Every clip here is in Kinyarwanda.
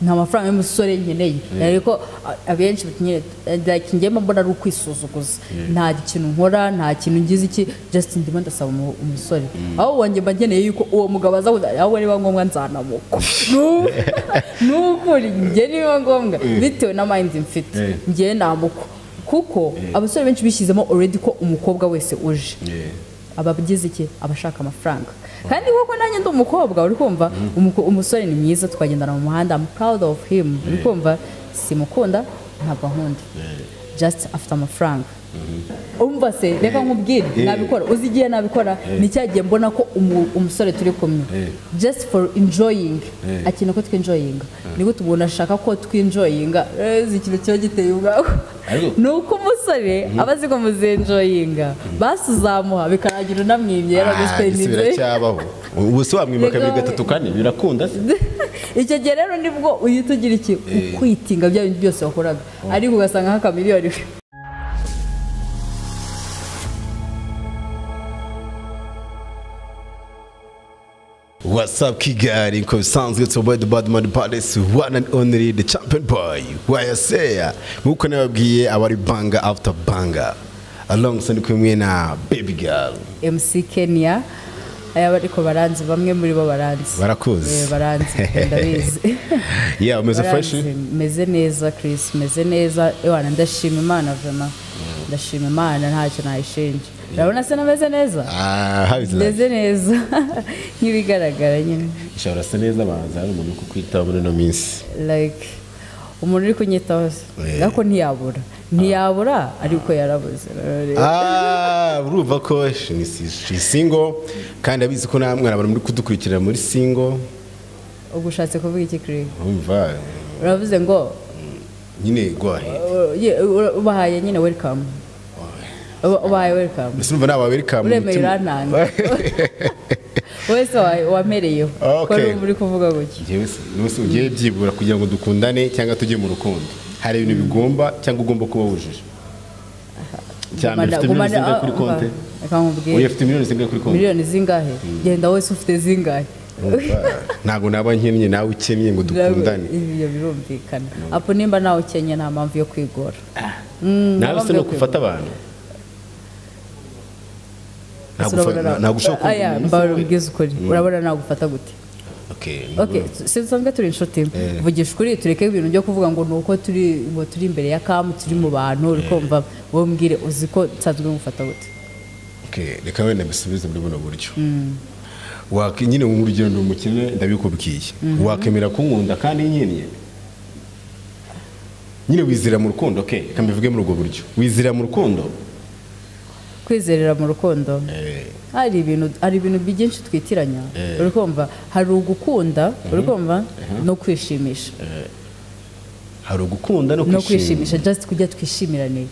nta mafaranga y'umusore nkeneye ariko abenshi nyine like njye mbona ari ukwisuzuguza nta kintu nkora nta kintu ngize iki just ndimo ndasaba umusore aho wanjye mba nkeneye yuko uwo mugabo aza aho niba ngombwa nzanamukwa n'ukuri njye niba ngombwa bitewe na mind mfite njye namukwa kuko abasore benshi bishyizemo already ko umukobwa wese uje abagize iki abashaka amafaranga kandi koko nanjye ndi umukobwa uri kumva umusore ni mwiza twagendana mu muhanda I'm proud of him uri kumva simukunda ntabwo nkunda just after amafaranga umva se reka nkubwire nabikora uzigiye nabikora ni cyagiye mbona ko umusore turi kumwe just for enjoying akina ko twinjoyinga niko tubona ashaka ko twinjoyinga ikintu cyo giteye ubwaho nuko umusore abazi ko muzenjoyinga basuzamuha bikaragira unamwibye yaraguspendize cyabaho ubu se wamwima kabiri gatatu kane birakunda icyo gihe rero nibwo uhita ugira iki ukwitinga bya bintu byose wakoraga ariko ugasanga nk'akamiliyoni What's up, Kigali? Sounds good to the bad man, the one and only the champion boy. Why I say, muko nababwiye abari banga after banga. Alongside kumwe na baby girl. MC Kenia. Aya bariko baranzi bamwe muri bo baranzi. Barakuzi. Baranzi ndabizi. Yeah, umeze fresh. Meze neza Chris, meze neza. Ewana ndashima Imana vraiment. Ndashima Imana ntacyo nayishinje. Urabona se nameze neza? How is that? Meze neza. Nkibigaragara nyine. Ishobora se neza baza ari umuntu kukwitaho muri no minsi. Like umuntu uri kunyitaho ariko ntiyabura ariko yarabuze. Urumva ko ni single kandi abizi ko namwe abantu muri kudukurikira muri single. Ugushatse kuvuga iki kuri? Umva. Uravuze ngo nyine go ahead. Ubahaye nyine welcome. Ubahaye welcome. Mbese naba welcome. Uremera nanga. Wese wamereyeho. Ko uri kuvuga gutya. Njyewe nusu ugiye byibura kugira ngo dukundane cyangwa tujye mu rukundo. Hari ibintu bigomba cyangwa ugomba kuba wujuje. Cyane ufite miliyoni zingahe kuri konti? Oya ufite miliyoni zingahe kuri konti? Miliyoni zingahe? Genda wese ufite zingahe? Ntago naba nkennye nawe ukennye ngo dukundane. Ibyo birumvikana. Apo nimba nawe ukennye nta mpamvu yo kwigora. Nawe se no gufata abantu. Aya mbarubwiza ukuri urabona nagufata gute okay sinzanzwe turi inshuti vugisha ukuri tureke ibintu byo kuvuga ngo nuko turi imbere ya kamu turi mu bantu uri kumva wowe mbwire uzi ko nsanzwe ngufata gute okay reka wenda bisubize muri buno buryo nyine mu rugero ndumukene ndabikubwiye wakemera kunkunda kandi nyine wizira mu rukundo okay kambivuge muri ubwo buryo wizira mu rukundo kwizerera mu rukundo hari ibintu byinshi twitiranya uri kumva hari ugukunda uri kumva no kwishimisha hari ugukunda no kwishimisha just kujya twishimirane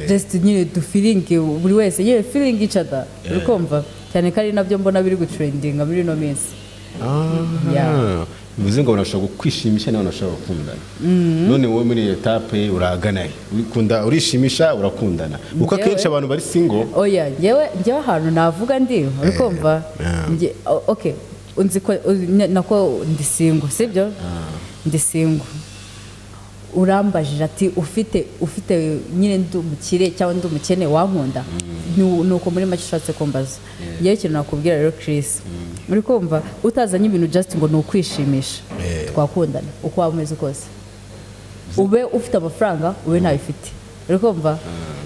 just nyine du feeling buri wese yewe feeling each other uri kumva cyane kandi nabyo mbona biri gutrendinga muri no minsi bivuze ngo urashaka kwishimisha nawe urashaka gukundana none wowe muri etape uragana urikunda urishimisha urakundana uko akenshi abantu bari single oya njyewe ahantu navuga ndi uri kumva okay unzi ko nako ndi single sibyo ndi single urambajije ati ufite nyine ndumukire cyangwa ndumukene wankunda nuko muri make ushatse kumbaza yewe ikintu nakubwira rero Chris muri kumva utazanye ibintu just ngo nukwishimisha twakundana uko wameze kose ube ufite amafaranga ube ntayo ufite uri kumva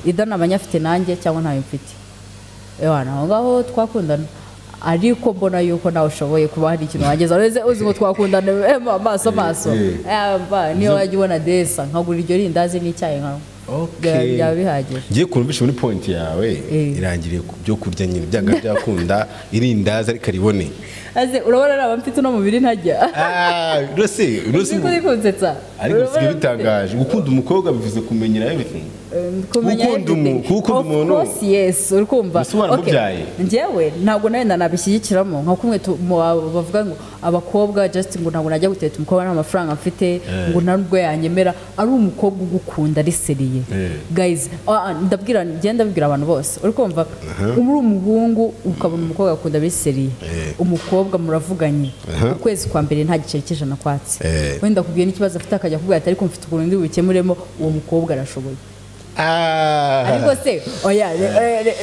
idana abanyafite nanjye cyangwa ntayo mfite ewana ngaho twakundana ariko mbona yuko nawe ushoboye kuba hari ikintu wageza ureze uzi ngo twakundana amaso niyo wajya ubona desa nkagura iryo rindazi n'icyayi nkawe byaba bihagije ngiye kumvisha muri point yawe irangiriye byo kurya nyine byanga byakunda irindazi ariko aribone aze urabona naba mfite no mubiri ntajya rose kuri kunsetsa ariko bisigaye bitangaje gukunda umukobwa bivuze kumenyera everything gukunda umuntu yes urikumva njyewe ntabwo nawe nabishyigikiramo nka kumwe bavuga ngo abakobwa just ngo ntabwo najya guteta umukobwa nta mafaranga mfite ngo ntabwo yanyemera ari umukobwa ugukunda ari seriye guys ndabwira abantu bose urikumva uri umuhungu ukabona umukobwa akunda ari seriye umukobwa n'umukobwa muravuganye ukwezi kwa mbere nta giceri cy'ijana kwatse wenda kubwiye n'ikibazo afite akajya kubwira ati ariko mfite ukuntu ndi bukemuremo uwo mukobwa arashoboye ariko se oya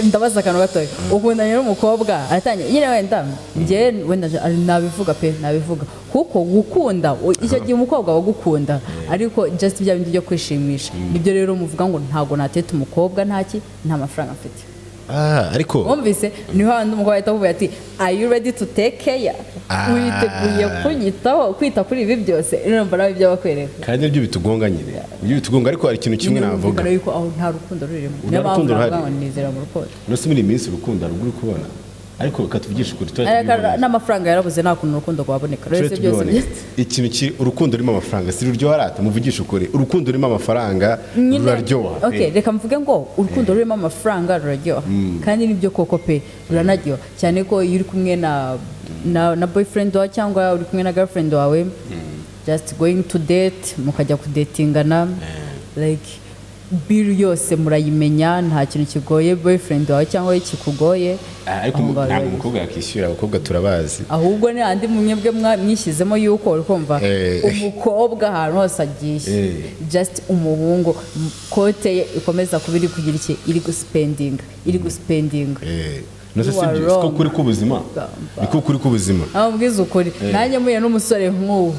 ndabaza akantu gatoya ukundanye n'umukobwa aratangira nyine wenda njye wenda nabivuga pe nabivuga kuko gukunda icyo gihe umukobwa wagukunda ariko just bya bindi byo kwishimisha nibyo rero muvuga ngo ntago nateta umukobwa nta mafaranga afite ariko wumvise niho handi umukobwa ahita avuga ati are you ready to take care witeguye kunyitaho kwita kuri ibi byose urumva nawe ibyo bakwereka kandi nibyo bitugonga nyine ibyo bitugonga ariko hari ikintu kimwe navuga yuko aho nta rukundo rurimo niyo mpamvu navuga nizera mu rukundo nose muri minsi urukundo ruguri kubona ariko katuvugisha ukuri n'amafaranga yarabuze nta kuntu urukundo rwaboneka rero byose ikintu urukundo rurimo amafaranga si ruryoha rata muvugisha ukuri urukundo rurimo amafaranga ruraryoha okay reka mvuge ngo urukundo rurimo amafaranga ruraryoha kandi nibyo koko pe ruranaryoha cyane ko iyo uri kumwe na boyfriend wawe cyangwa uri kumwe na girlfriend wawe just going to date mukajya kudatingana like bill yose murayimenya nta kintu kigoye boyfriend wawe cyangwa kikugoye ariko ntabwo umukobwa yakishyura abakobwa turabazi ahubwo ni andi mwebwe mwishyizemo yuko urikumva umukobwa ahantu hose agiye just umuhungu kote ye ikomeza kuba iri kugira iki iri guspendinga nose sibyo ko kuri kubuzima niko kuri kubuzima abwiza ukuri nanjye muye n'umusore nk'ubu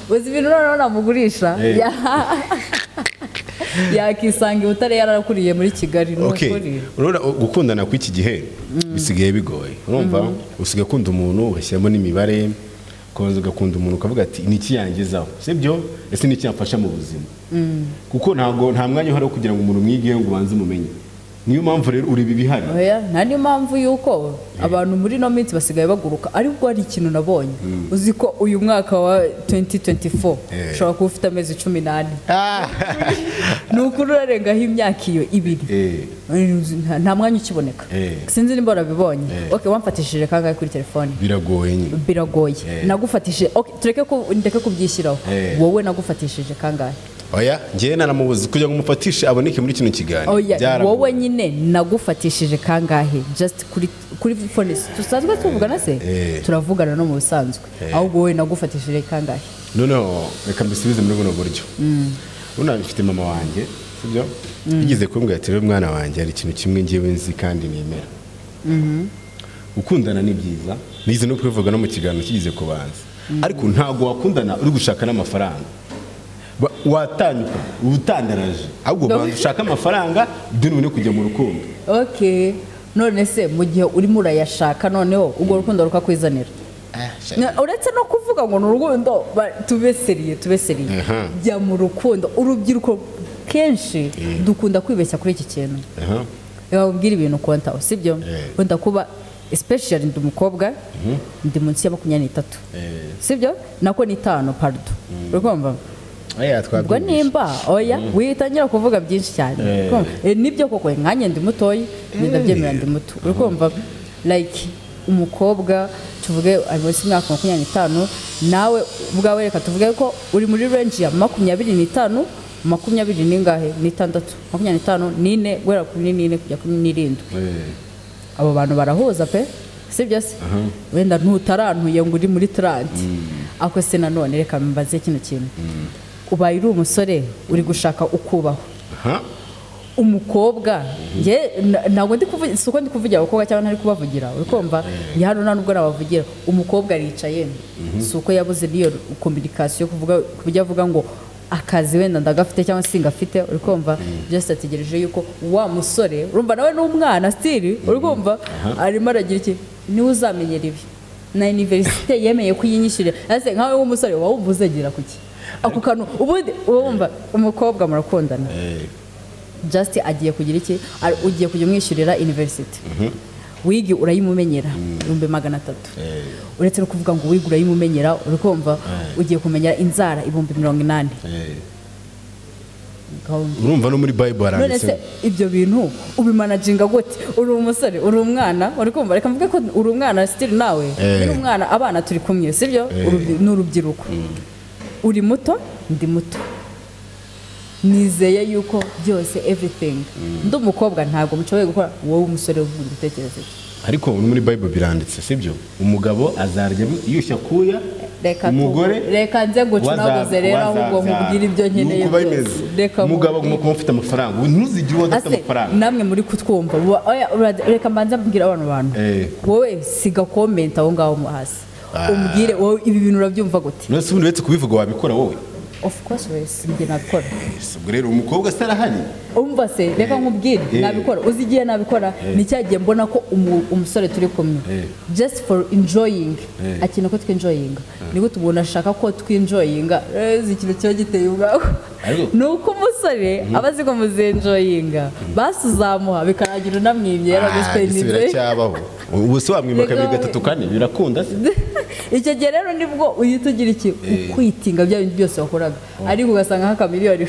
uzi ibintu noneho namugurisha yakisanga ubutare yarakuriye muri Kigali n'ukuri urora gukundana kw'iki gihe bisigaye bigoye urumva usigaye kunda umuntu ugashyiramo n'imibare koza ugakunda umuntu ukavuga ati niki yangezaho sibyo ese niki yamfasha mu buzima kuko nta mwanya uhari wo kugira ngo umuntu mwigiye ngo ubanze umumenye niyo mpamvu rero uri bibihari oya niyo mpamvu yuko abantu muri no minsi basigaye baguruka ariko hari ikintu nabonye uzi ko uyu mwaka wa 2024 ushobora kuba ufite amezi 18 nukuri urarengaho imyaka iyo ibiri nta mwanya ukiboneka sinzi nimba urabibonye okay wamfatishije kangahe kuri telefone biragoye nagufatishije okay ndeke kubyishyiraho wowe nagufatishije kangahe oya njye naramubuze kugira ngo umufatishe aboneke muri kino kiganiro wowe nyine nagufatishije kangahe just kuri phone tusanzwe tuvugana se turavugana no mu bisanzwe ahubwo wowe nagufatishije kangahe noneho reka mbisubize muri buno buryo una mfite mama wanjye sibyo yigize kumbwira ati rero mwana wanjye hari ikintu kimwe ngiye nzi kandi nemera gukundana ni byiza nize no kwivuga no mu kiganiro kigize kubanza ariko ntago wakundana uri gushaka n'amafaranga watanyuka ubutandaraje ahubwo bantu ushaka amafaranga deni ubone kujya mu rukundo okay none se mu gihe urimo urayashaka noneho ubwo rukundo rukakwizanira uretse no kuvuga ngo n'urukundo tubeseriye bya mu rukundo urubyiruko kenshi dukunda kwibeshya kuri iki kintu babwira ibintu kontaho sibyo wenda kuba especially ndi umukobwa ndi munsi ya 23 sibyo nako ni 5 pardon urumva ubwo nimba oya witangira kuvuga byinshi cyane nibyo koko nkanye ndi mutoyi ndabyemera ndi muto urikumva like umukobwa tuvuge ari munsi y'imyaka 25 nawe ubwawe reka tuvuge ko uri muri range ya 25 20 ningahe ni 6 25 nine gwera kuri nine kujya kuri 7 abo bantu barahuza pe sibyo se wenda ntutarantuye ngo uri muri 30 ako se nanone reka mbaze kino kintu ubaye uri umusore uri gushaka ukubaho umukobwa ntabwo ndi kuvugira suko ndi kuvugira abakobwa cyangwa ntari kubavugira urikumva ni hano nta nubwo nabavugira umukobwa aricaye suko yabuze niyo communication kuvuga kubyo avuga ngo akazi wenda ndagafite cyangwa singafite urikumva just ategereje yuko wa musore urumva nawe n'umwana still urikumva arimo aragira iki niwe uzamenyera ibi na university yemeye kuyinyishyurira ase nkawe w'umusore wawumvuze gira kuki ako kantu ubundi wumva umukobwa murakundana just agiye kugira iki ugiye kujya umwishyurira university wigi urayimumenyera 300 uretse no kuvuga ngo wigi urayimumenyera urikumva ugiye kumenyera inzara 80 urumva no muri bible haranditse none se ibyo bintu ubimanaginga gute uri umusore uri umwana urikumva reka mvuge ko uri umwana still nawe uri umwana abana turi kumwe sibyo n'urubyiruko uri muto ndi muto nizeye yuko byose everything ndi umukobwa ntabwo mucoboye gukora wowe umusore uvuga ibitekerezo ariko muri Bible biranditse sibyo umugabo azarya yushya kuya umugore reka nze gucunaguze rero ahubwo mubwira ibyo nkeneye reka umugabo kumufite amafaranga ntuzigire uwo adafite amafaranga namwe muri kutwumva reka mbanza mbwira abantu wowe siga comment aho ngaho hasi umbwire wowe ibi bintu urabyumva gute nose ubundi wetse kubivuga wabikora wowe of course wese njye nabikora ubwo rero umukobwa sarahari umva se reka nkubwire nabikora uzigiye nabikora ni cyagiye mbona ko umusore turi kumwe just for enjoying akina ko twinjoyinga niko tubona ashaka ko twinjoyinga ikintu cyo giteye ubwaho nuko umusore abazi ko muzenjoyinga basuzamuha bikaragira namwimye yaraguspendize cyabaho ubu se wamwima kabiri gatatu kane birakunda se icyo gihe rero nibwo uhita ugira iki ukwitinga bya bintu byose wakoraga ariko ugasanga nk'akamiliyoni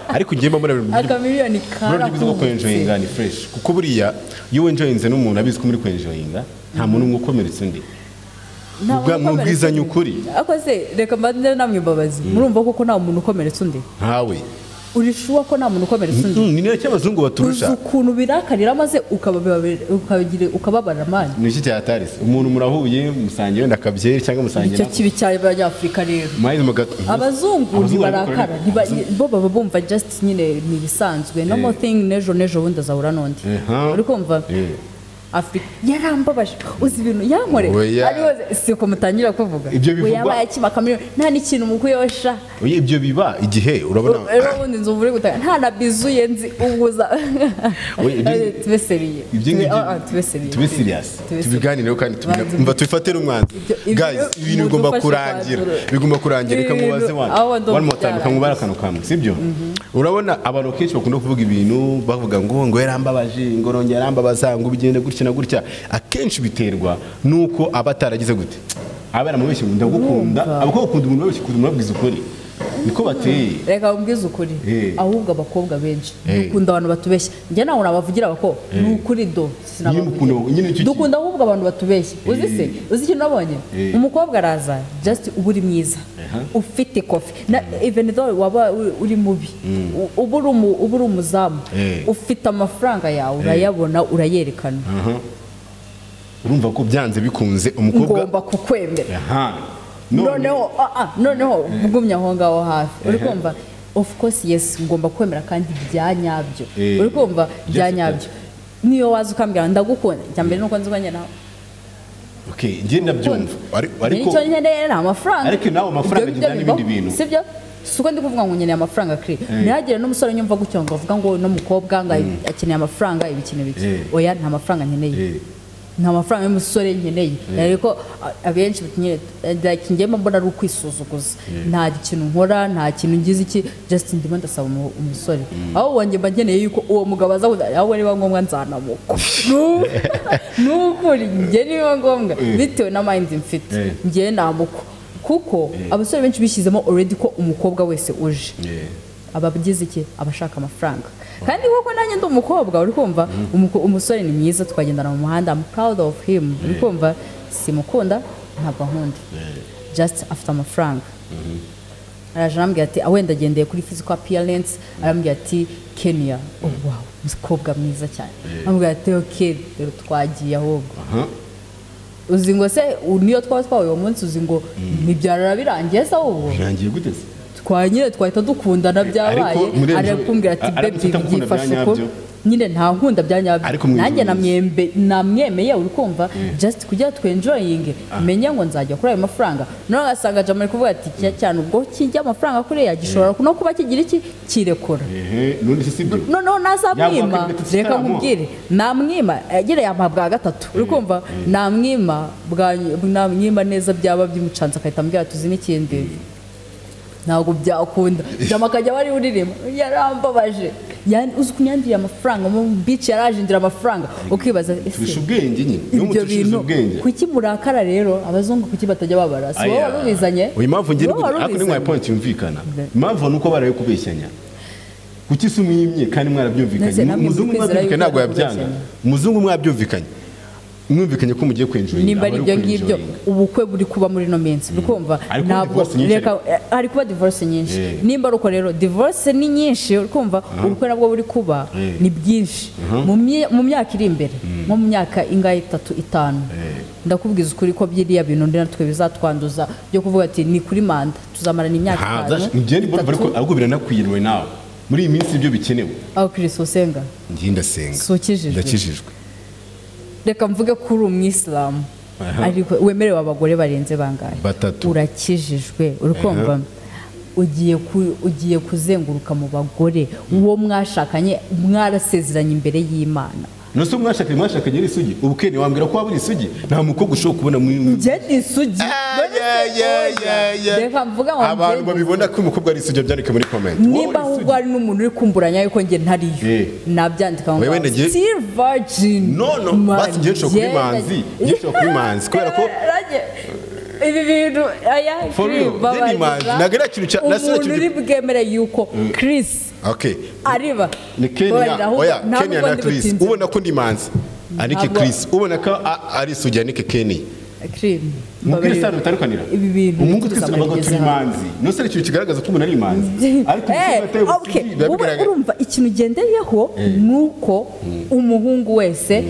ariko ngiye mbona akamiliyoni karakuze ko enjoyinga ni fresh kuko buriya iyo enjoyinze n'umuntu abizi ko muri enjoyinga nta muntu umwe ukomeretse undi mubwizanye ukuri ako se reka mbanze namwe imbabazi murumva koko nta muntu ukomeretse undi ntawe urishuwa ko nta muntu ukomeretse undi ni nacyo abazungu baturusha ukuntu birakarira maze ukababara amani ni iki cyatarise umuntu murahuye musangiye wenda akabyeri cyangwa musangiye icyo kibi cyane abanyafurika rero abazungu ntibarakara bo baba bumva just nyine ni ibisanzwe no more thing nejo bundi azahura n'undi uri kumva Afrika yarambabaje uzi ibintu yankore ariho siko mutangira kuvuga ibyo bivugwa yabaye kimakamiro nta n'ikintu mukuyosha ibyo biba igihe urabona rero ubundi nzumva uri gutanga nta nabizuye nzi ubuza tubeseriye tube serious tubiganireho kandi tumva tubifatire umwanzi guys ibintu bigomba kurangira reka mubaze one more time kamubara akantu kamwe sibyo urabona abantu kenshi bakunda kuvuga ibintu bavuga ngo yarambabaje ngo rongera yarambabaza ngo bigende gutya na gutya akenshi biterwa nuko abataragize gute abana mu bishye ndagukunda abakunda umuntu wese kudumu babwiza ukuri niko bateye reka umbwiza ukuri ahubwo abakobwa benshi dukunda abantu batubeshya njye nawe nabavugira abako n'ukuri do dukunda ahubwo abantu batubeshya uzi ikintu nabonye umukobwa araza just uba uri mwiza ufite kofi even though waba uri mubi uba uri umuzamu ufite amafaranga yawe urayabona urayerekana urumva ko byanze bikunze umukobwa ngomba kukwemera noneho ugumye aho ngaho hafi uri kumva of course yes ngomba kwemera kandi bya nyabyo uri kumva bya nyabyo niyo waza ukambwira ndagukunda cyambere nuko nzubanye nawe okay ngiye ndabyumva ariko nicyo nkeneye na amafaranga ariko nawe amafaranga gidana ibindi bintu sibyo suko ndi kuvuga ngo nkeneye amafaranga kri ntihagire n'umusore nyumva gutyo ngo avuga ngo no mukobwa ngo akeneye amafaranga ibikine biki oya nta mafaranga nkeneye nta mafaranga y'umusore nkeneye ariko abenshi ngiye mbona ari ukwisuzuguza nta kintu nkora nta kintu ngize iki just ndimo ndasaba umusore aho wanjye mba nkeneye yuko uwo mugabo aza aho niba ngombwa nzanamuko n'ukuri njye niba ngombwa bitewe na mind mfite njye namuko kuko abasore benshi bishyizemo already ko umukobwa wese uje abagize iki abashaka amafaranga kandi koko nanjye ndi umukobwa uri kumva umusore ni mwiza twagendana mu muhanda I'm proud of him uri kumva simukunda ntabwo nkunda just after amafaranga araje arambwira ati wenda agendeye kuri physical appearance arambwira ati Kenia oh wow umukobwa mwiza cyane arambwira ati okay rero twagiye ahubwo uzi ngo se niyo twawe uwo munsi uzi ngo nibyarara birangiye se ahubwo birangiye gute se twanyine twahita dukundana byabaye arakumbwira ati baby byifashe uko nyine nta nkunda byanyabyo nanjye namwemeye uri kumva just kugira twenjoying menye ngo nzajya kuri ayo mafaranga none asanga Jamal kuvuga ati cyane ubwo kijya amafaranga kuri yagishobora no kuba kigira iki kirekora no nazamwima reka nkubwire namwima agire yamabwa gatatu uri kumva namwima neza byaba by'umucanza akahita ambwira tuzi n'ikindi ntabwo byakunda Jamal akajya wari uririmba yarambabaje uzi kunyandira amafaranga mu beach yarajindira amafaranga ukibaza ese ubwenge nyine ibyo bintu kuki murakara rero abazungu kuki batajya babara so warubizanye uyu mpamvu ngiye ako ni my point yumvikana impamvu nuko baraye kubeshyanya kuki sumwimye kandi mwarabyumvikanye umuzungu mwabyumvikanye ntabwo yabyanga umuzungu mwabyumvikanye mwumvikanye ko mugiye kwenjoyinga nimba ari ibyo ngibyo ubukwe buri kuba muri no minsi bikumva ntabwo reka hari kuba divorce nyinshi nimba ruko rero divorce ni nyinshi ukumva ubukwe nabwo buri kuba ni byinshi mu myaka iri imbere nko mu myaka ingahe 3-5 ndakubwiza ukuri ko byiriya bintu ndi natwe bizatwanduza byo kuvuga ati ni kuri manda tuzamarana imyaka 5 njye ni mbona ariko ahubwo biranakwiriwe nawe muri iyi minsi ibyo bikenewe aho Kristo senga njye ndasenga ndakijijwe reka mvuge kuri umwisilamu ariko wemerewe abagore barenze bangahe urakijijwe urukumva ugiye kuzenguruka mu bagore uwo mwashakanye mwarasezeranye imbere y'Imana Nusu mwashakanye ari Isugi ubukene wambwira ko waburi Isugi nta mukobwa ushobora kubona muri Njye ni Isugi reka mvuga ngo abantu babibona ko umukobwa ari Isugi byandike muri comment niba ahubwo ari n'umuntu uri kumburanya yuko njye ntariyo nabyandika ngo still virgin no basi njye nshobora kuri manzi kuri manzi kubera ko ibi bintu aya nagera kintu cya umuntu uri bwemere yuko Chris ariba ni Kenia Kenia na Chris ubona ko ndi manzi ariko Chris ubona ko ari Isugi anike Kenia mubwire sano utarukanira ibi bintu umuntu twese nabaga turi manzi no se ikintu kigaragaza ko umuntu ari manzi ariko urumva ikintu gendeyeho nuko umuhungu wese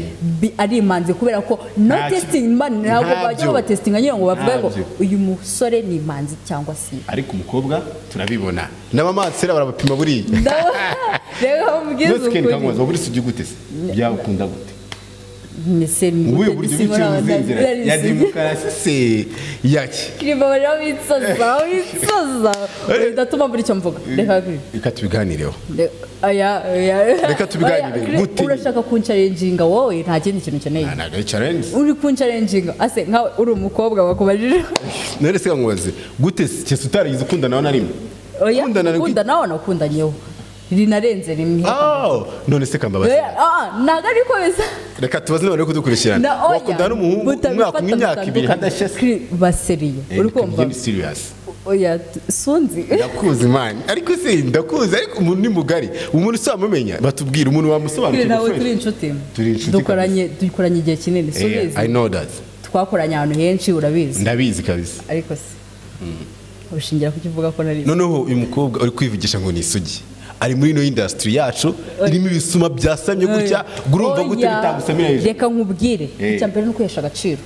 ari manzi kubera ko no testing man ntabwo bajya batestinga nyine ngo bavuge ngo uyu musore ni manzi cyangwa si ariko umukobwa turabibona n'abamatsera barabapima buri rega mubwiza ukuri no buri Isugi gute se byakunda gute ubuye buryo bw'inzira ya demokarasi se yaki kirimo bari bitsoza bidatuma muri cyo mvuga reka tubiganireho reka tubiganire gute urashaka kuncalenginga wowe nta kindi kintu ukeneye nta challenge uri kuncalenginga ase nkawe uri umukobwa bakubajije none se nkubaze gute se utarize ukunda nawe narimwe ukunda nawe nakundanyeho rinarenze rimwe none se kambabaza naga ariko biza reka tubaze none kudukurikirana wakunda n'umuhungu umwaka w'imyaka 2 hadashye baseriye uri kumva ni serious oya sunzi ndakuzi man ariko se ndakuzi ariko umuntu ni mugari umuntu samumenya batubwira umuntu wamusobanukira nawe turi inshuti dukoranye igihe kinini subizi I know that twakoranye ahantu henshi urabizi ndabizi kabisa ariko se ushingira kukivuga ko nari noneho uyu mukobwa uri kwivugisha ngo ni Isugi ari muri no industry yacu irimo ibisuma byasamye gutya gurumva gute bitagusamira hejuru reka nkubwire icyambere no kwesha agaciro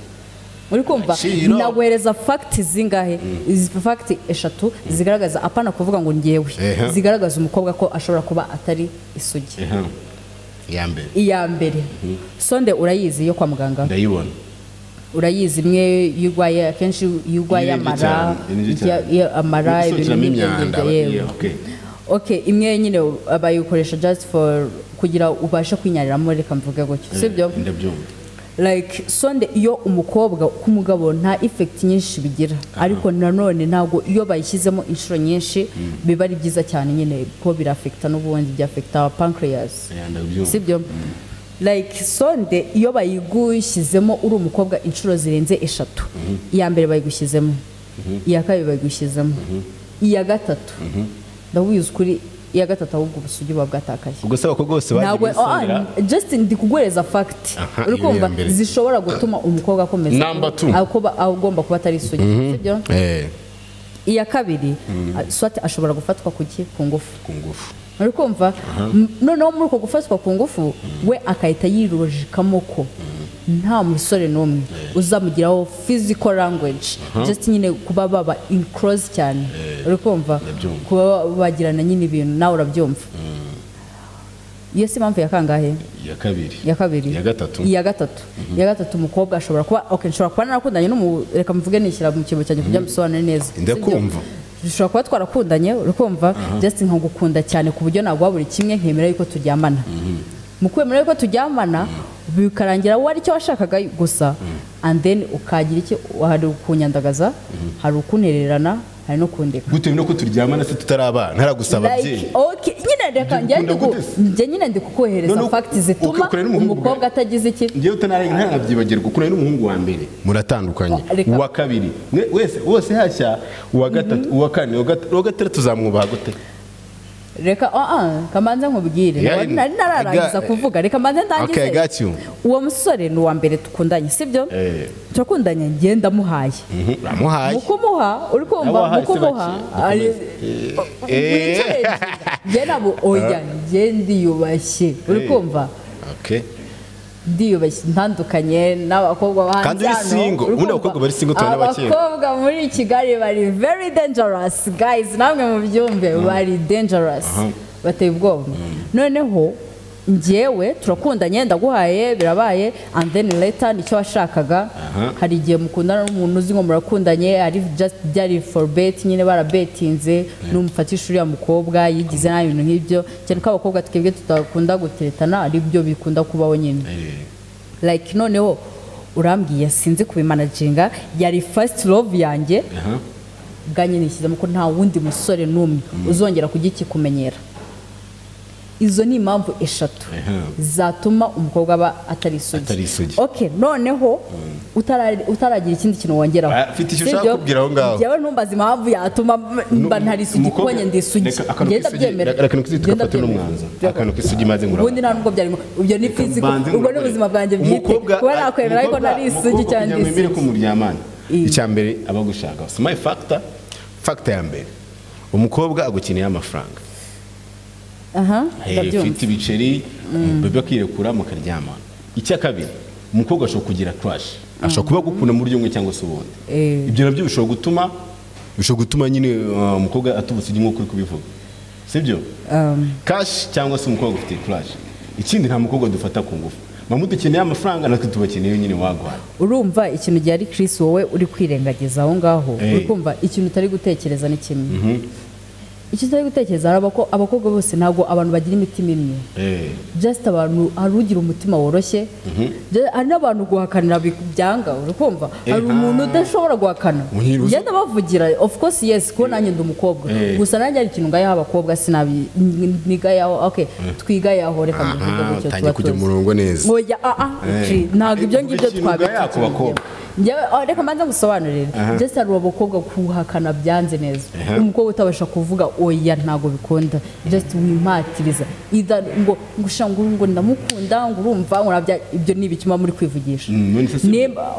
muri kumva naguhereza fact zingahe izi fact 3 zigaragaza apana kuvuga ngo ngewe zigaragaza umukobwa ko ashobora kuba atari Isugi iya mbere sonde urayizi yo kwa muganga ndayibona urayizi imwe yugwaye akenshi yugwaye amara ibintu n'imyanda imwe nyine abayikoresha just for kugira ubashe kwinyariramo reka mvuge gutyo sibyo like sonde iyo umukobwa kumugabo nta effect nyinshi bigira ariko nanone ntago iyo bayishyizemo inshuro nyinshi biba ari byiza cyane nyine ko birafecta n'ubundi byafecta pancreas sibyo like sonde iyo bayigushyizemo uri umukobwa inshuro zirenze 3 iya mbere bayigushyizemo iya kabiri bayigushyizemo iya gatatu ndawize kuri iya gatatu ahubwo ubusugi bwatakaye ubwo saba ko gose bagiye just ndi kugwereza fact urukumva zishobora gutuma umukobwa akomeza agomba kuba atari Isugi sibyo iya kabiri swati ashobora gufatwa ku ngufu urukumva noneho muri uko gufatwa ku ngufu we akahita yirojikamo ko nta musore n'umwe uzamugiraho physical language just nyine kuba baba in close cyane urukumva kuba bagirana nyine ibintu nawe urabyumva iyo si mpamvu ya kangahe ya kabiri iya gatatu umukobwa ashobora kuba nshobora kuba narakundanye reka mvuge nishyira mu kibo cyanjye kugira musobanure neza ndakumva dushobora kuba twarakundanye urukumva just nkagukunda cyane ku buryo nagwa buri kimwe nkemera yuko turyamana mu kwemera yuko turyamana bikarangira wari cyo washakaga gusa and then ukagira iki hari ukunyandagaza hari ukuntererana hari no kundeka gute no kuturyamana se tutarabana ntaragusaba bye nyine reka njye nyine ndi kukohereza fact zituma umukobwa atagize iki ngiye utanarenga ntanabyibagirwa ukuna n'umuhungu wa mbere muratandukanye uwa kabiri wese hashya uwa gatatu uwa kane uwa gatatu tuzamwubaha gute reka kamanze nkubwire nari nararangiza kuvuga reka manze ndangize. Okay, got you. Uwo musore ni uwa mbere tukundanye sibyo turakundanye ngenda muhaye ramuhaye mukumuha uri kumva mukumuha je nabo oya je ndiyubashye uri kumva. Okay, ndiyubashye ntandukanye n'abakobwa bahanze kandi uri single ubundi abakobwa bari single tubona bakera abakobwa muri Kigali bari very dangerous guys namwe mu byumve bari dangerous bateye ubwoba. Noneho njyewe turakundanye ndaguhaye birabaye and then later nicyo washakaga hari igihe mukundana n'umuntu uzi ngo murakundanye ari just byari for bet nyine barabetinze n'umufatisha uriya mukobwa yigize nabi ibintu nk'ibyo cyane ko abakobwa twebwe tutakunda guteretana ari byo bikunda kubaho nyine like noneho urambwiye sinzi kubimanaginga yari first love yanjye bwanye nishyizemo ko nta wundi musore n'umwe uzongera kugiki kumenyera. Izo ni impamvu eshatu zatuma umukobwa aba atari isugi. Okay, noneho utaragira ikindi kintu wongeraho. Afite icyo ushaka kubwira aho ngaho. Yewe numbaza impamvu yatuma mba ntari isugi konye ndi isugi. Ngenda byemera. Akantu kizitufata n'umwanza. Akantu kisugi maze ngura. Ubundi nta nubwo byarimo. Ibyo ni physical. Ubwo ni ubuzima bwanjye bwite. Kuba nakwemera ariko nari isugi cyane ndi. Nyamemere ko muryamana. Icyambere abagushaka. So my factor ya mbere. Umukobwa agukeneye amafaranga. Ufite ibiceri bebe akirekura mukaryama. Icya kabiri umukobwa ashobora kugira crush ashobora kuba gukunda mu buryo bumwe cyangwa se ubundi. Ibyo nabyo bishobora gutuma nyine umukobwa atubutse nk'uko uri kubivuga sibyo cash cyangwa se umukobwa ufite crush. Ikindi nta mukobwa dufata ku ngufu mama dukeneye amafaranga natwe tubakeneye nyine wagwa. Urumva ikintu gihe ari Chris wowe uri kwirengagiza aho ngaho uri kumva ikintu utari gutekereza ni kimwe. Icyo utari gutekereza abakobwa bose ntabwo abantu bagira imitima imwe. Just abantu arugira umutima woroshye. Hari n'abantu guhakanira byanga uri kumva hari umuntu udashobora guhakana. Ngenda bavugira of course yes ko nanjye ndi umukobwa gusa nanjye ari ikintu ngayaho abakobwa sinabi nigayaho. Okay twigayaho reka muvuge gutyo tuba kujya mu murongo neza. Oya ntabwo ibyo ngibyo twabikora. Reka manza gusobanurira just ari abakobwa kuhakana byanze neza. Umukobwa utabasha kuvuga oya ntago bikunda just wimatiriza either ngo ngushanga ngo ndamukunda ngo urumva ngo nabya ibyo nibikima muri kwivugisha nimba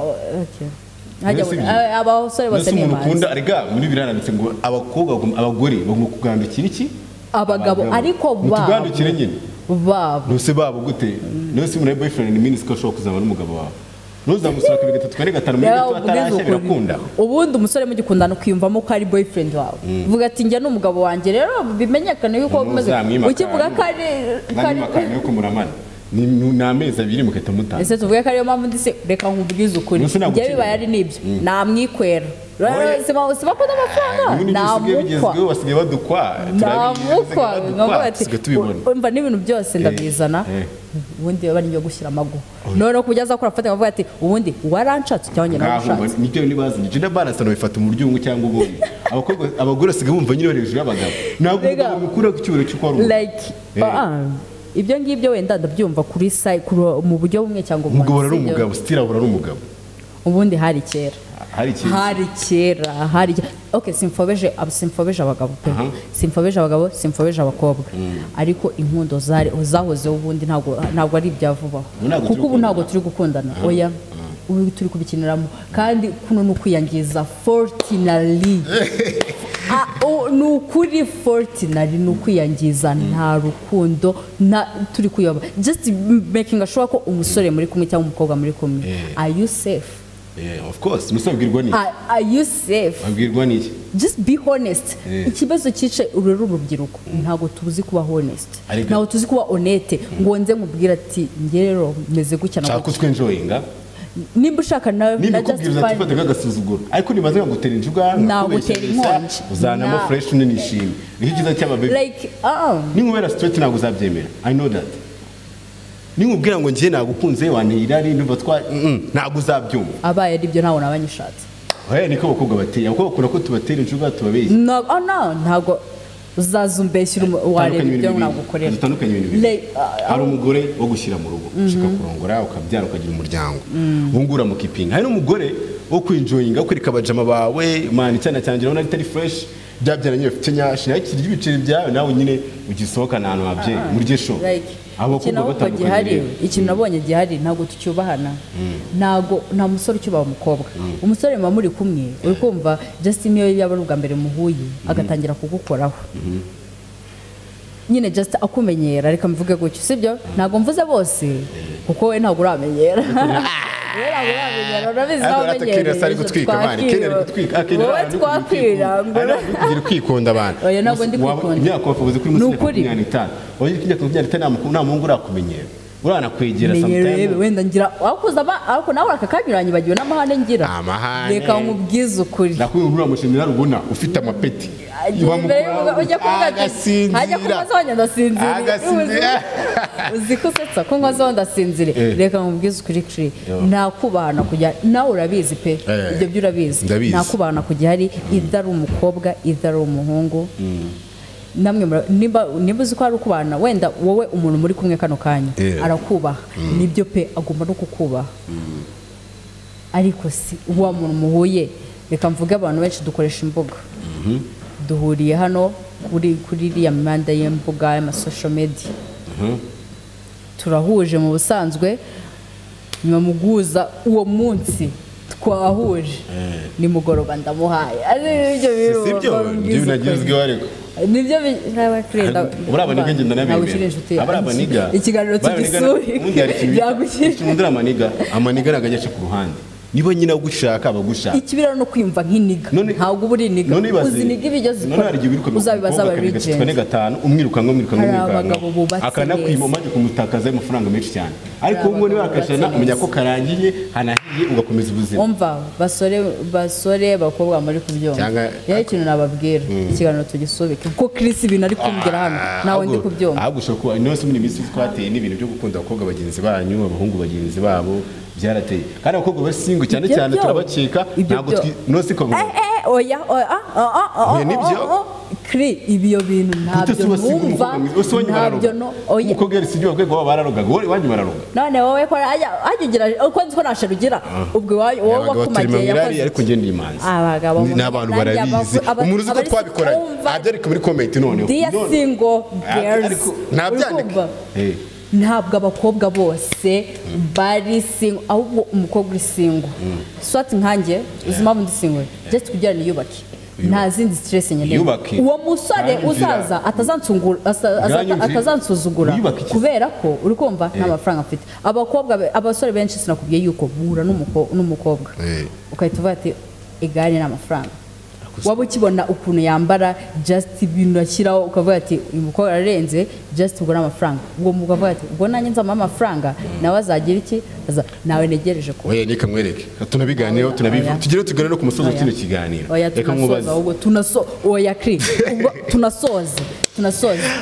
abasore bose ni mukunda arega muri birananditse ngo abagore bagomba kugandukira iki abagabo ariko mutugandukire nyine babo nose babo gute nose muri boyfriend ni minsi ko ashobora kuzaba n'umugabo wawe nuzamusura kabiri gatatu kane gatanu muri gatatu atarashya birakunda. Ubundi umusore mugikundana kwiyumvamo ko ari boyfriend wawe vuga ati njye n'umugabo wanjye rero bimenyekane yuko bimaze ukivuga ko ari yuko muramana ni amezi abiri mukahita mutana. Ese tuvuge ko ariyo mpamvu ndise reka nkubwize ukuri njye bibaye ari nibyo namwikwera sibakunda amafaranga namukwa basigaye badukwa umva n'ibintu byose ndabizana ubundi bari nyo gushyira amago none kugeza ko afata bavuga ati ubundi waranshatse cyangwa narashatse nibyo nibazi gender balance no bifata mu buryo bumwe cyangwa ubundi abagore sigaye bumva nyine bari hejuru y'abagabo ntabwo mukura ku cyubiro cy'uko ari like ibyo ngibyo wenda ndabyumva kuri side mu buryo bumwe cyangwa ubundi umugabo ari umugabo stira ari umugabo ubundi hari kera okay simfobeje abagabo pe simfobeje abakobwa ariko inkundo zahoze ubundi ntabwo ari ibyavubaho kuko ubu ntabwo turi gukundana oya ubu turi kubikiniramo kandi kuno n'ukwiyangiza fortunately nukuri fortunately n'ukwiyangiza nta rukundo turi kuyoba just making sure ko umusore muri kumwe cyangwa umukobwa muri kumwe are you safe? Yeah, of course. Musabwirwa ni. Are you safe? Abwirwa ni. Just be honest. Ikibazo cyice urubyiruko ntago tuzi kuba honest. Ntago tuzi kuba honete ngo nze nkubwira ati nge rero meze gutya nako. Chako twenjoyinga. Nimba ushaka na justify. Tifate kagasuzuguro. Ariko nibaze ngutera injuga nagutera inkonje. Uzanamo fresh n'inishimwe. Niho kiza cyaba baby. Like Ningubera straight ntago uzabyemera. I know that. Ningubwira ngo ngiye nagukunze wanirari ndumva twa ntago uzabyumva. Abaye aribyo ntawo nabanyishatse. Niko bakobwa bateye. Abakobwa kuna ko tubatera injuga tubabeshye. No, ntago uzazumbeshyira wareba ibyo nagukorera. Dutandukanye ibintu bibiri. Hari umugore wo gushyira mu rugo ushaka kurongora ukabyara ukagira umuryango. Wungura mu kipinga. Hari n'umugore wo kwinjoyinga kwereka abajama bawe man cyane cyane urabona ari fresh byabyaranye bifite nyashi nayo kirya ibiceri byawe nawe nyine ugisohokana ahantu habye muri show ikintu gihari ikintu nabonye gihari ntabwo tucyubahana ntabwo nta musore ucyubaha umukobwa umusore muba muri kumwe uri kumva just niyo yaba ari ubwa mbere muhuye agatangira kugukoraho nyine just akumenyera reka mvuge gutyo sibyo ntabwo mvuze bose kuko we ntabwo uramenyera kwikunda abantu ni ukuri nta muhungu urakumenyera urana kwegera sometimes wenda ngira wakuza ariko nawe akakanyuranye bagiwe n'amahane ngira reka nkubwize ukuri nakubura mushimira rubona ufite amapeti ujya kubaza ndasinzira uzi ko usetsa ko nkazo ndasinzire reka nkubwize ukuri kuri nakubana kujya nawe urabizi pe ibyo byo urabizi nakubana kujya hari idari umukobwa idari umuhungu namwe niba uzi ko ari ukubana wenda wowe umuntu muri kumwe kano kanya arakubaha nibyo pe agomba no kukubaha ariko si uwa muntu muhuye reka mvuge abantu benshi dukoresha imbuga duhuriye hano kuri iriya manda y'imbuga y'amasocial media turahuje mu busanzwe nyuma muguza uwo munsi twahuje ni mugoroba ndamuhaye ibyo binagizweho ariko nibyo n'abakrenda urabana ngende ndanabimbere abarabaniga ikiganiro tugisuri byagushyira amaniga nagagesha ku ruhande nibo nyina gushaka abagushaka ikibira no kwimva nk'iniga ntabwo uburi niga uziniga ibigeze uzabibaza aba legend umwirukango akanakwima maze kumutakaza amafaranga menshi cyane ariko ubwo niba akashana umenya ko karangiye hanahiye ugakomeza ubuzima umva basore bakobwa muri kubyumva yaho ikintu nababwira ikiganiro tugisubike kuko Chris ibintu ari kumbwira hano nawe ndi kubyumva ahubwo inose muri misi twateye n'ibintu byo gukunda abakobwa bagenzi banyu abahungu bagenzi babo byarateye kandi abakobwa basingo cyane cyane turabacika ntabwo nose ko oya nibyo Kri ibyo bintu ntabyo numva ntabyo no oya umukobwa yari sibyo bagwe baba bararogaga wowe wanyu bararoga none wowe ko ajugira uko nzi ko nasharugira ubwo wowe wakumagiye yakoze ariko ngende imanzi abagabo n'abantu barabizi umuntu uzi ko twabikora abyarika muri comment none dear single girls ntabyandika ntabwo abakobwa bose bari single ahubwo umukobwa uri single swati nkanjye uzimamo ndi single just kugira ni yubaki nta zindi stress nyene uwo musore uzaza atazansuzugura kubera ko uri kumva nta mafaranga afite abasore benshi sinakubwiye yuko bura n'umukobwa ukahita uvuga ati igare n'amafaranga waba ukibona ukuntu yambara just ibintu ashyiraho ukavuga ati uyu mukobwa ararenze just ubwo n'amafaranga ubwo mukavuga ati ubwo nanjye nzama amafaranga nawe azagira iki nawe negereje ko oya nika mwereke tunabiganiraho tugire tugane no ku musozo kino kiganiro reka nkubaze ahubwo oya Kri tunasoze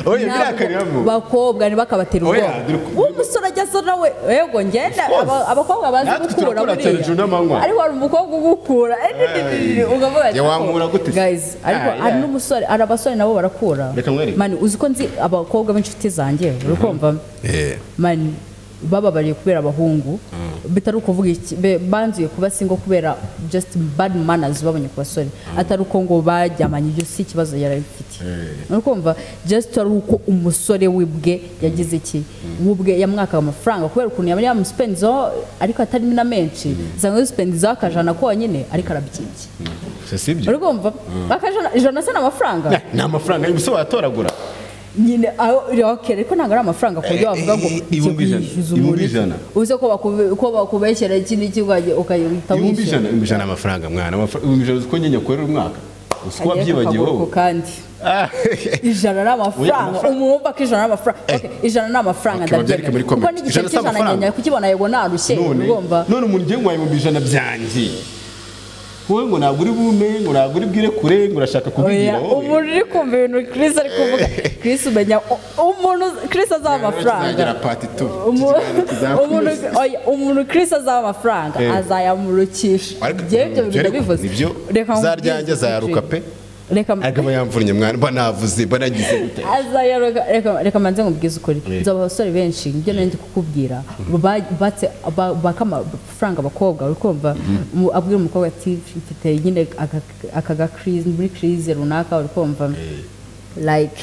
oya birakariyamo bakobwa ntibakabatera ubwoba uwo musore ajya so nawe yego ngenda abakobwa bazi gukura buriya ariko hari umukobwa ugukura yawamura gute guys ariko hari n'umusore ari abasore nabo barakura mani uzi ko nzi abakobwa b'inshuti zanjye urikumva mani bababariye kubera abahungu bitari ukuvuga banzuye kuba singo kubera just bad manners babonye ku basore atari uko ngo bajyamanye ibyo si ikibazo yarabifite urikumva just ari uko umusore wibwe yagize iki wubwe yamwaka amafaranga kubera ukuntu yamari yamuspendizo ariko atari na menshi zanga spendizo akajana konyine ariko arabyiki sibyo urikumva akajana ijana se n'amafaranga ni amafaranga y'ibise watoragura nyine okay ariko ntabwo ari amafaranga ku buryo wavuga ngo ibihumbi ijana uze ko bakubeshyera ikindi kigwaje ukayita ibihumbi ijana amafaranga mwana ibihumbi ijana uko nyine ukorera umwaka uko wabyibagiwe wowe kandi ijana n'amafaranga umwumva ko ijana n'amafaranga ijana n'amafaranga ndabyemera kuko n'igice cy'ijana nyanya kukibona yego narushye ugomba none umuntu ugiye ngo ibihumbi ijana byanjye wowe ngo ntabwo uri bume ngo ntabwo uri bwire kure ngo urashaka kubigira wowe umuntu uri kumva ibintu Chris ari kuvuga Chris umenya umuntu Chris azaba amafaranga umuntu Chris azaba amafaranga azayamurukisha ibyo bivuze reka zaryanjye zayaruka pe akaba yamvunye mwana banavuze banagize gute reka manze ngubwize ukuri nzaba abasore benshi ibyo nari kukubwira batse bakamafaranga abakobwa urikumva abwira umukobwa ati mfite nyine akaga crise muri crise runaka urikumva like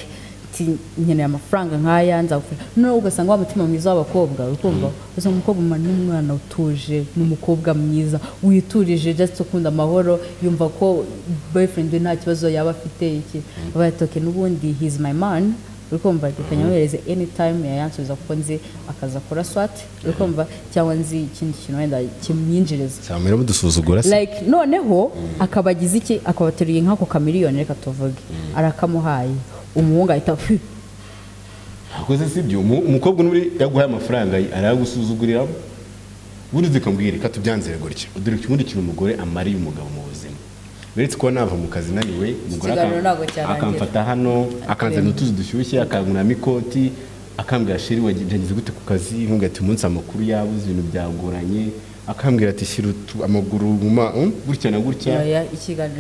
nyine amafaranga nk'aya nzagufasha no ugasanga wa mutima mwiza w'abakobwa urikumva usanga umukobwa n'umwana utuje n'umukobwa mwiza witurije just ukunda amahoro yumva ko boyfriend we nta kibazo yaba afite iki bayatoke n'ubundi he's my man urikumva tukanywereze anytime yayansubiza kuko nzi akaza akora swat urikumva cyangwa nzi ikindi kintu wenda kimyinjiriza cyamera mudusuzugura se like noneho akabagize iki akabateruye nk'ako kamiliyoni reka tuvuge arakamuhaye umuhungu ahita akoze sibyo umukobwa n'uri yaguhaye amafaranga aragusuzugurira bundi zikambwire katubyanzire gutya udure kibundi kintu umugore amariye umugabo mu buzima beretse ko nava mu kazi naniwe umugore akamfata hano akanzana utuzi dushyushye akangura mikoti akambwira sheri wagize gute ku kazi nkunga ati umunsi amakuru yabuze ibintu byagoranye akambwira ati shira amaguru gutya na gutya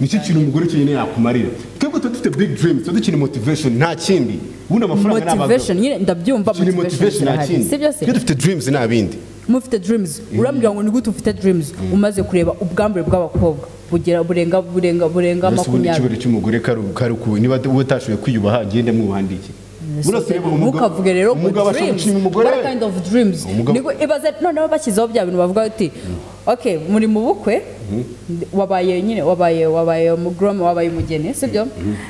nicyo kintu umugore cyene yakumarira twebwe dufite big dreams dukina motivation nta kindi ubundi amafaranga n'abaga motivation nyine ndabyumva motivation nta kindi twe dufite dreams n'abindi mufite dreams urambwira ngo ni gute ufite dreams umaze kureba ubwambure bw'abakobwa bugera burenga 20 cy'umugore kari niba utashoboye kwiyubaha ngende mwuhandike mukavuge rero umugabo ashobora umugore what kind of dreams niko ibaze noneho bashyizeho bya bintu bavuga ati okay muri mu bukwe wabaye umugrom wabaye umugeni sibyo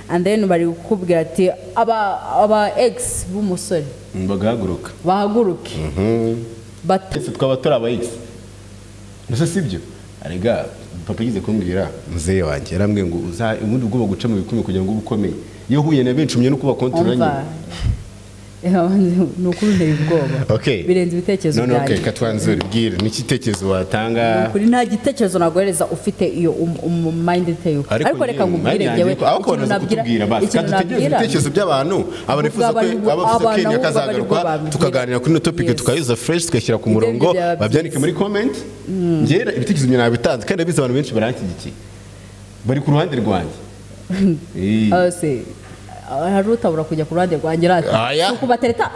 and then bari kukubwira ati aba ex b'umusore bahaguruke batese twaba tori aba ex nose sibyo arega papa yize kumbwira muzeye wanjye yarambwiye ngo ubundi ubwo baguca mu bikumi kugira ngo ubukomeye iyo huye na benshi umye no kuba kontoranye nukuri nteye ubwoba birenze ibitekerezo byanjye okay katwanzure bwira niki tekerezo watanga kuri nta gitekerezo nagohereza ufite iyo mind iteye ariko reka ngubwire ngewe ikintu nabwira basi ibitekerezo by'abantu abanifuza ko abavuze Kenia kazagaruka tukaganira kuri no topic tukayuza fresh tukashyira ku murongo babyandike muri comment ngera ibitekerezo byo nabitanze kandi abize abantu benshi barankigikiye bari ku ruhande rwanjye hari utabura kujya ku ruhande rwanjye rati kubatereta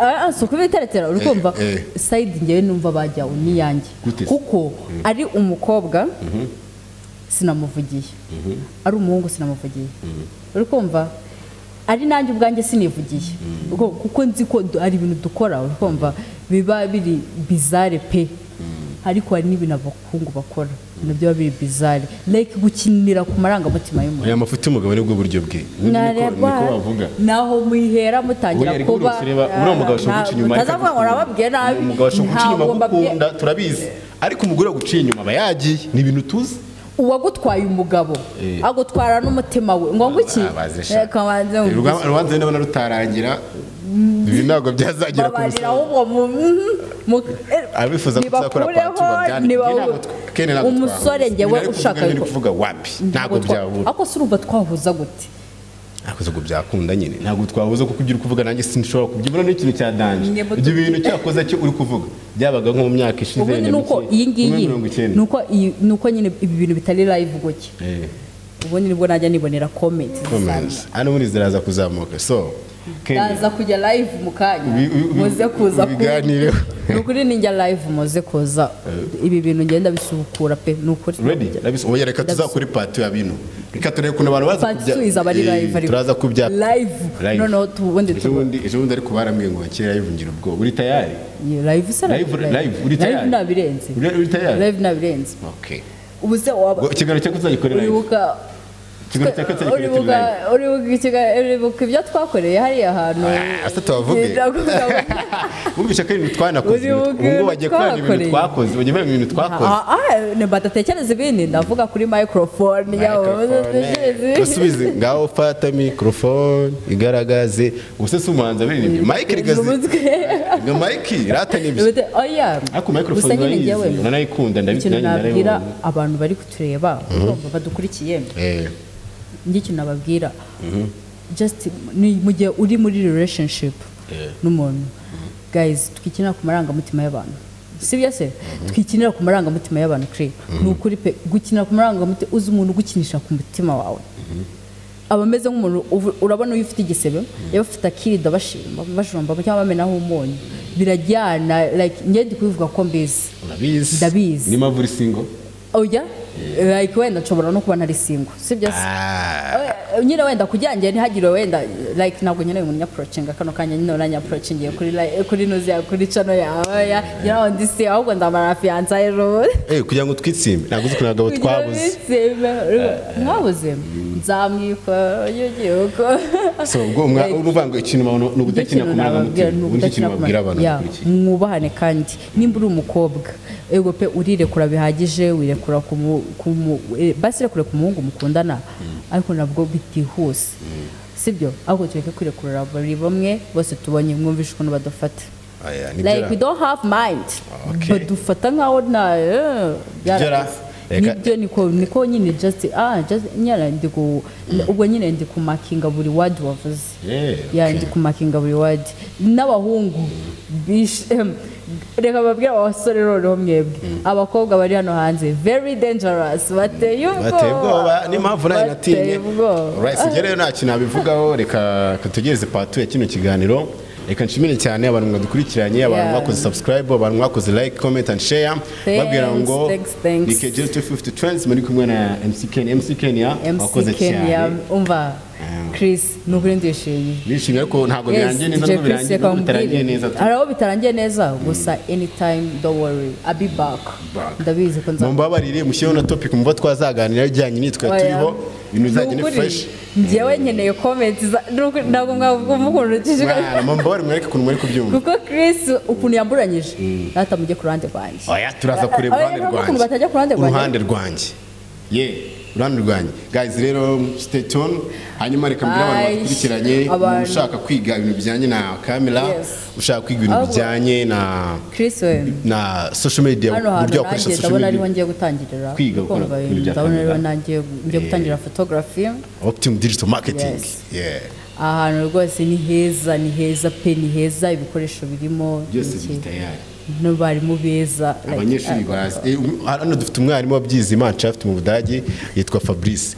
kubiteretera urikumva side ngewe numva bajya uniyange kuko ari umukobwa sinamuvugiye ari umuhungu sinamuvugiye urikumva ari nanjye ubwanjye sinivugiye kuko nzi ko ari ibintu dukora urikumva biba biri bizarre pe ariko hari n'ibintu abakungu bakora nabyo biri bizarre like gukinira ku marangamutima y'umuntu aya mafuti umugabo nibwo buryo bwe niko bavuga naho muhera mutangira kuba uri umugabo ushoboye inyuma tazavuga ngo nababwiye nabi umugabo ushoboye inyuma gukunda turabizi ariko umugore guciye inyuma bayagiye ni ibintu tuzi uwagutwaye umugabo agutwara n'umutima we ngo ngwiki reka wanze urubanza ndabona rutarangira ibi ntabwo byazagera ku abifuza kuzakora part babyandike umusore ngewe ushaka kuvuga wapi ntabwo byahura ako surumva twahuza gute akoze ngo byakunda nyine ntabwo twahuza kuko ibyo uri kuvuga nanjye sinshobora kubyibona n'ikintu cya danje ibyo bintu cyakoze cyo uri kuvuga byabaga nko mu myaka ishize nuko iyi ngiyi nuko nyine ibi bintu bitari live gutya ubundi nibwo najya nibonera comments hano muri ziraza kuzamuka so Daza kujya live mukanya muze kuza kuganira nukuri ninjya live muze kuza ibi bintu ngenda bisukura pe nukuri ready oya reka tuzakuri part ya bino reka turebe kuna abantu baza kujya turaza kubya live no tubundi ejo ari kubarambye ngo akira live ngira ubwo uri tayari live sara live uri tayari live nabirenze uri tayari live nabirenze okay ubuze waba ikiganiro cyo kuzagikorera live uribuka ibyo twakoreye hariya ahantu asa tubavuge wumvisha ko ibintu twanakoze ubu bagiye kubana ibintu twakoze bagiye kubana ibintu twakoze badatekereza ibindi ndavuga kuri microphone usubize ngaho fata microphone igaragaze gusa si umuhanzi abiririmba mike rigaze ngo mike ratanibye oya ako microphone urayizi nanayikunda ndabikira abantu bari kutureba badukurikiye njye kintu nababwira just mu gihe uri muri relationship n'umuntu guys twikinira ku marangamutima y'abantu sibyo se twikinira ku marangamutima y'abantu kre n'ukuri pe gukinira ku marangamutima uzi umuntu gukinisha ku mutima wawe abameze nk'umuntu urabona uyu ufite igisebe yaba ufite akirida bashomba cyangwa bamenaho umunyu birajyana like njye ndi kubivuga ko mbizi ndabizi ni mpamvu uri single oya like wenda nshobora no kuba ntari single sibyo nyine wenda kujyangiye ntihagire wenda like ntabwo nyine umuntu approaching kano kanya nyine uranya approaching kuri nuzi ya kuri channel yawe ya ndisi ahubwo ndamara fiance rero kugira ngo twitsimbe ntabwo uzi kuntu abagabo twabuze mwabuze nzamwikwa yuko so ubwo uruvuga ngo ikintu ni ugutekina ku marangamutima ubundi ikintu babwira abantu mwubahane kandi nimba uri umukobwa ego pe urirekura bihagije wirekura basi rekure ku muhungu mukundana ariko nabwo bitihuse sibyo ahubwo tureke kwirekurira bari bamwe bose tubonye mwumvishe ukuntu badufata like we don't have mind badufata nkaho na nibyo niko nyine just nyine ubwo nyine ndi kumakinga buri word wavuze ndi kumakinga buri word n'abahungu reka babwira abasore rero mwebwe abakobwa bari hano hanze very dangerous bateye ubwoba ni mpamvu nayo natinye right rero nta kintu nabivugaho reka tugereze part 2 ya kino kiganiro reka nshimire cyane abantu mwadukurikiranye abantu mwakoze subscribe abantu mwakoze like comment and share babwira ngo ni Kugeza 250 Trends muri kumwe na MC Kenia wakoze cyane umva Chris nukuri ndishimye ariko ntabwo birangiye neza nubwo bitarangiye neza araho bitarangiye neza gusa anytime don't worry I'll be back ndabizi ko mumbabarire mushiyeho na topic mumva twazaganira bijyanye nitwe turiho ibintu bizajya ni fresh njyewe nkeneye comments ntabwo mwavuga ukuntu tishika mumbabarire mwereke ukuntu muri kubyumva kuko Chris ukuntu yamburanyije data mujye ku ruhande rwanjye oya turaza kureba uruhande rwanjye uruhande rwanjye guys rero stay tuned hanyuma reka mbwira abantu bakurikiranye ushaka kwiga ibintu bijyanye na kamera ushaka kwiga ibintu bijyanye na social media uburyo wakoresha social media ariho ngiye gutangirira kwiga gukora ibintu bya kamera ngiye gutangira photography optimum digital marketing ahantu rwose ni heza pe ni heza ibikoresho birimo byose bitayari n'abarimu beza abanyeshuri bazi hano dufite umwarimu wabyize Manchester mu Budage yitwa Fabrice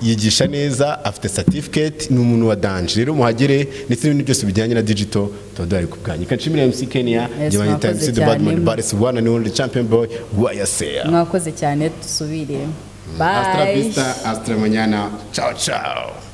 yigisha neza afite certificate ni umuntu wa danger rero muhagere ndetse n'ibindi byose bijyanye na digital todari kubwanya kanshimira MC Kenia jyanye time the bad man but one and only champion boy wayasea mwakoze cyane dusubire bye Astra vista astra mañana ciao ciao